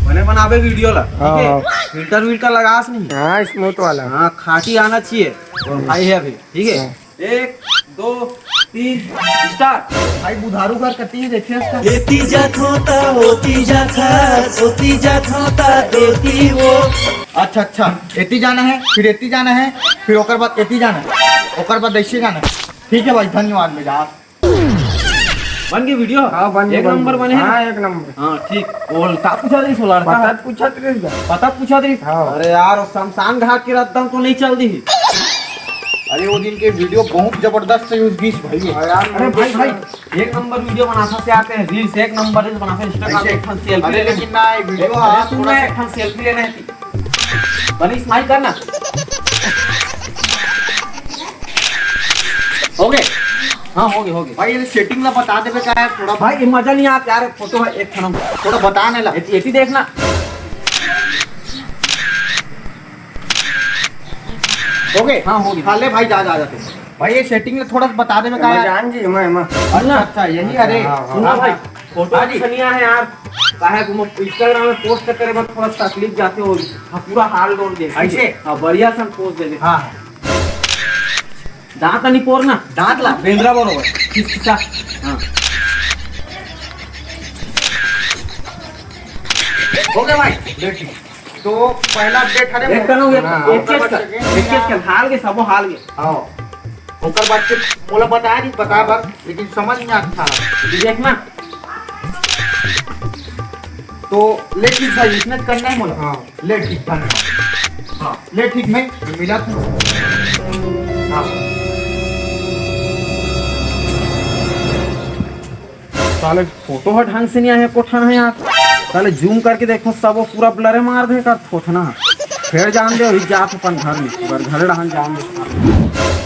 मैंने बनावे वीडियो ला, ठीक है, फिल्टर विल्टर लगास नहीं। हाँ स्मूथ वाला। हाँ खाटी आना चाहिए। और भाई है अभी, ठीक है, 1 2 3 स्टार्ट। भाई बुधारू कर करती है, देखिए इसका। एती जात होता होती जा खास होती जात होता एती वो। अच्छा अच्छा, एती जाना है, फिर एती जाना है, फिर ओकर बाद एती जाना है, ओकर बाद ऐसे जाना है। ठीक है भाई, धन्यवाद मेरा। बन गई वीडियो? हाँ बन गई, एक नंबर बने हैं। हाँ एक नंबर। हाँ ठीक। बोल का पूछा रही सोलर का? पता पूछा रही। हाँ। अरे यार वो शमशान घाट की रद्दम तो नहीं चल दी। अरे वो दिन के वीडियो बहुत जबरदस्त यूज बीस भाई। अरे भाई भाई एक नंबर वीडियो बनाना से आते हैं, रील्स एक नंबर रील्स बनाते हैं, इंस्टाग्राम एक ठन सेल्फी। अरे लेकिन ना वीडियो हाँ तू मैं एक ठन सेल्फी लेने थी। बनी स्माइल करना। हो गए? हाँ हो गए भाई ये सेटिंग ला बता देबे का है थोड़ा। भाई ये मजा नहीं आता यार, फोटो है एक ठन थोड़ा बताने ला। एती देखना। हो गए? हाँ हो गए। हाले भाई जा जाते भाई, ये सेटिंग ला थोड़ा बता देबे का है। जान जी मैं अच्छा अच्छा यही। अरे सुनो भाई फोटो छनिया है यार, काहे तुम इंस्टाग्राम में पोस्ट करे बाद थोड़ा तकलीफ जाते हो। हाँ पूरा हाल डोल दे ऐसे? हाँ बढ़िया सन पोस्ट दे दे। हाँ दांत नहीं पोरना, दांत ला बेंद्रा बरोबर खिसखिसा। हाँ हो गया भाई। देखिए तो पहला अपडेट हरे एक कनो एक हाँ, एक चीज कर हाल के सबो हाल के। हां ओकर बाद के मोला बताया नहीं, बता बार लेकिन समझ नहीं आता था। देखना तो ले ठीक भाई, इसने करना है मोला। हाँ ले ठीक था। हाँ ले ठीक में मिला था। हाँ साले फोटो है ढंग से नहीं आया, कोठन है यार। साले जूम करके देखो सब वो पूरा ब्लर मार दे कर थोथना। फिर जान दे जात अपन घर में घर रहन जान दे।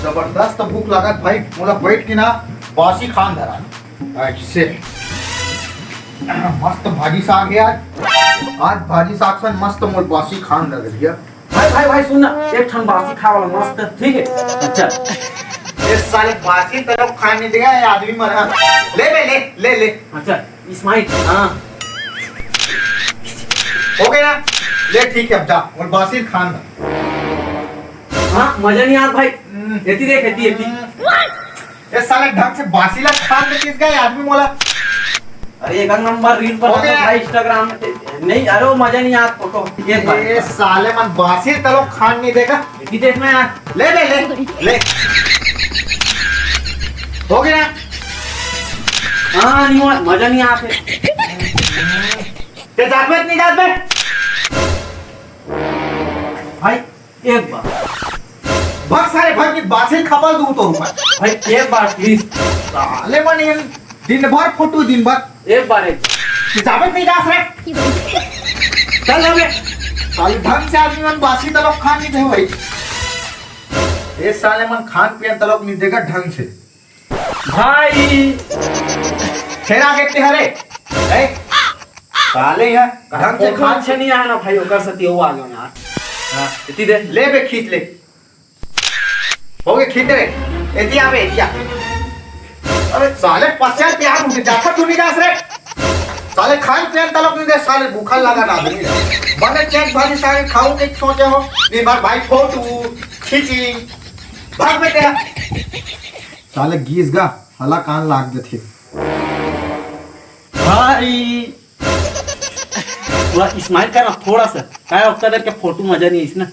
जबरदस्त भूख लागत भाई, मोला बैठ के ना बासी खान धरा ऐसे। मस्त भाजी साग है आज भाजी साग से मस्त मोल बासी खान लग दिया। भाई सुनना, एक ठन बासी खा वाला मस्त, ठीक है। अच्छा इस साले बासी तरफ खाने नहीं देगा ये आदमी मरा। ले ले ले ले ले। अच्छा इस्माइल। हाँ हो गया ना? ले ठीक है अब जा और बासी खान दा। हाँ मजा नहीं आता भाई। एती देख एती इस साले ढंग से बासी ला खान दे किस गए आदमी मोला। अरे एक नंबर रील पर भाई इंस्टाग्राम में नहीं। अरे वो मजा नहीं आता फोटो। ये साले मन बासी तरफ खान नहीं देगा। एती देखना यार। ले ले ले ले। हो गया? हाँ नहीं हुआ, मजा नहीं आते। ते जात नहीं जात में भाई एक बार भग सारे भग की बासी खपल दूं तो मैं भाई एक बार प्लीज। साले मन ये दिन भर फोटो दिन भर एक बार किताबें नहीं जा रहे। चल हमें साले ढंग से आदमी मन बासी तरफ खान नहीं दे भाई। ये साले मन खान पियन तरफ नहीं देगा ढंग से। भाई फिर आगे ते हरे ए साले है ढंग से खान से नहीं आया ना भाई, ओकर सती हो आ गयो यार। हां इतनी दे ले बे खींच ले। हो गए खींच रे एती आवे एतिया। अरे साले 50 प्यार मुझे जाता तू नहीं जास रे। साले खान पियन तरफ नहीं दे, साले भूखा लगा ना आदमी बने चेक भाजी सागे खाऊं के सोचे हो नहीं बार भाई फोटो खींची भाग में तेरा साले गीस गा हला कान लाग देथे भाई। पूरा स्माइल करना थोड़ा सा, काय वक्त के फोटो मजा नहीं इसना।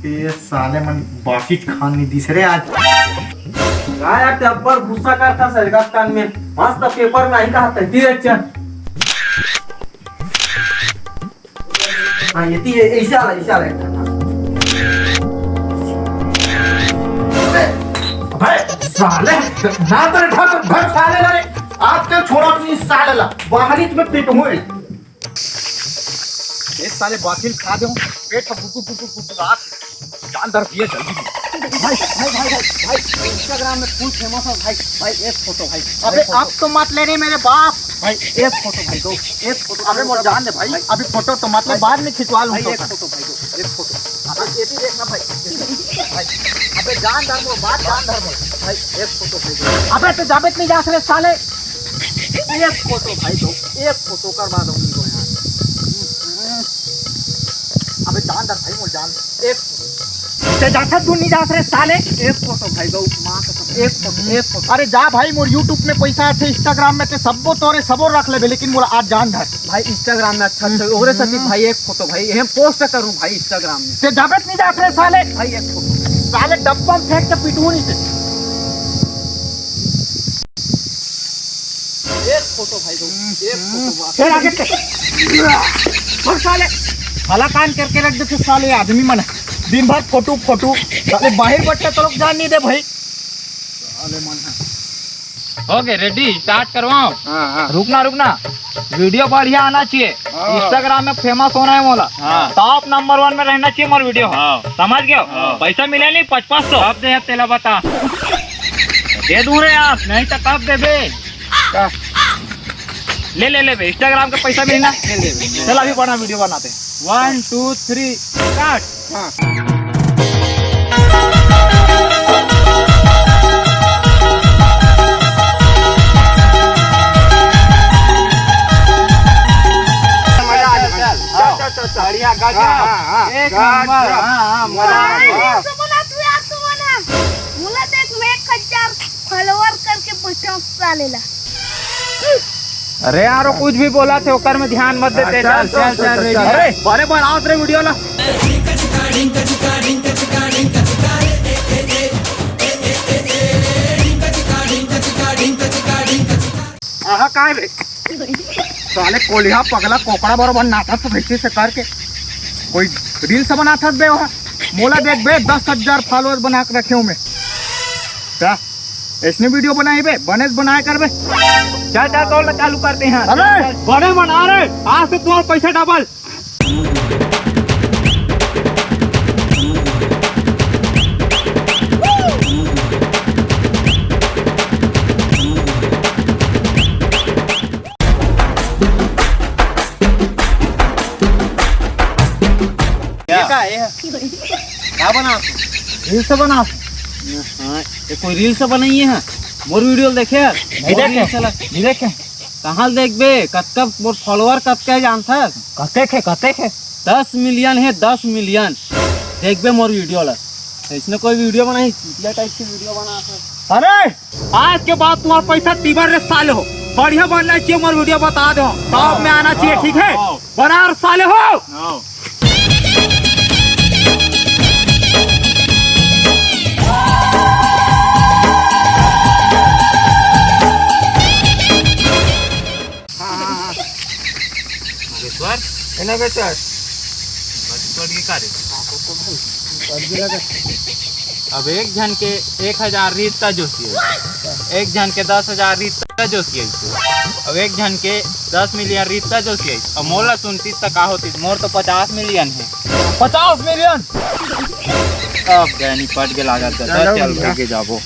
ये साले मन बासी खान नहीं दिस रे आज। काय यार ते अब्बर गुस्सा करता सरगास्तान में मस्त पेपर में आई कहा था ती अच्छा। हाँ ये ती ऐसा भाई साले ना तेरे ढक साले ला रे आज के छोड़ा अपनी साले ला बाहरी में पेट हुए। ये साले बासिल खा दे पेट बुकु रात जान दर दिए जल्दी। भाई इंस्टाग्राम में फुल फेमस है भाई एक फोटो भाई। अबे अब तो मत ले रे मेरे बाप। भाई एक फोटो भाई दो, एक फोटो। अबे मोर जान दे भाई, अभी फोटो तो मतलब बाद में खिंचवा लूं। एक फोटो भाई दो, एक फोटो। अबे ये भी देखना भाई। अबे जान धर मोर बात जान धर भाई एक फोटो भाई दो। अबे तो जाबे नहीं जा रहे साले। एक फोटो भाई दो, एक फोटो करवा दो यार। जानदार भाई मोर जान एक ते जाथा तू नहीं जास रे साले एक फोटो भाई गौ मां कसम एक फोटो अरे जा भाई मोर यूट्यूब में पैसा है इंस्टाग्राम में ते सबो तोरे सबो रख ले लेकिन मोर आज जान धर भाई इंस्टाग्राम में अच्छा अच्छा ओरे सती भाई एक फोटो भाई हम पोस्ट करूं भाई इंस्टाग्राम में ते जाबत नहीं जास रे साले भाई एक फोटो साले डब्बा में फेंक के पिटू नहीं ते एक फोटो भाई गौ एक फोटो फिर आगे ते और साले भला कान करके रख दे साले आदमी मन दिन भर फोटो फोटो साले बाहर बट्टे तो लोग जान नहीं दे भाई साले मन है ओके रेडी स्टार्ट करवाओ। हां रुकना वीडियो बढ़िया आना चाहिए। हाँ। इंस्टाग्राम में फेमस होना है मोला। हाँ। टॉप नंबर 1 में रहना चाहिए मोर वीडियो। समझ गए हाँ। पैसा मिले नहीं 500 अब दे तेला बता दे दूं रे आप नहीं तो कब दे बे ले बे इंस्टाग्राम का पैसा मिलना चल अभी बना वीडियो बनाते हैं 1 2 3 स्टार्ट। हां बढ़िया गजब एक नंबर। हां मजा ऐसे बना तू यार तू बना बोला देख मैं 1000 फॉलोअर करके बैठा सालेला अरे यार वो कुछ भी बोला थे ओकर में ध्यान मत देते। चल अरे बड़े बनाओ तेरे वीडियो ला आहा काय रे साले कोलिया पगला कोकड़ा बरोबर नाटक तो भेजी से करके कोई रील्स बनाता बे वहाँ मोला देख बे 10,000 फॉलोअर बना के रखे हूँ मैं क्या इसने वीडियो बनाई बे बने बनाया कर बे चल तो चालू करते हैं। अरे बड़े बना रहे आज से तुम्हारा पैसा डबल। क्या बना रील्स बना हां ये कोई रील से बनाई है मोर वीडियो देखे यार नहीं देखे कहां देखबे कतका मोर फॉलोअर कतका जानता है कते खे 10 मिलियन है 10 मिलियन देखबे मोर वीडियो ला इसने कोई वीडियो बनाई चुतिया टाइप की वीडियो बना था अरे आज के बाद तुम्हारा पैसा तीबर रे साले हो बढ़िया बनना चाहिए मोर वीडियो बता दो टॉप में आना चाहिए ठीक है बना और साले हो अब एक जन के 1000 रीता जोशिए एक जन के 10,000 रीता जोशिए अब एक जन के 10 मिलियन रीता जोशिए अब मोला सुनतीस तक का होती मोर तो 50 मिलियन है 50 मिलियन अब गैनी पट के लागत चल भागे जाबो।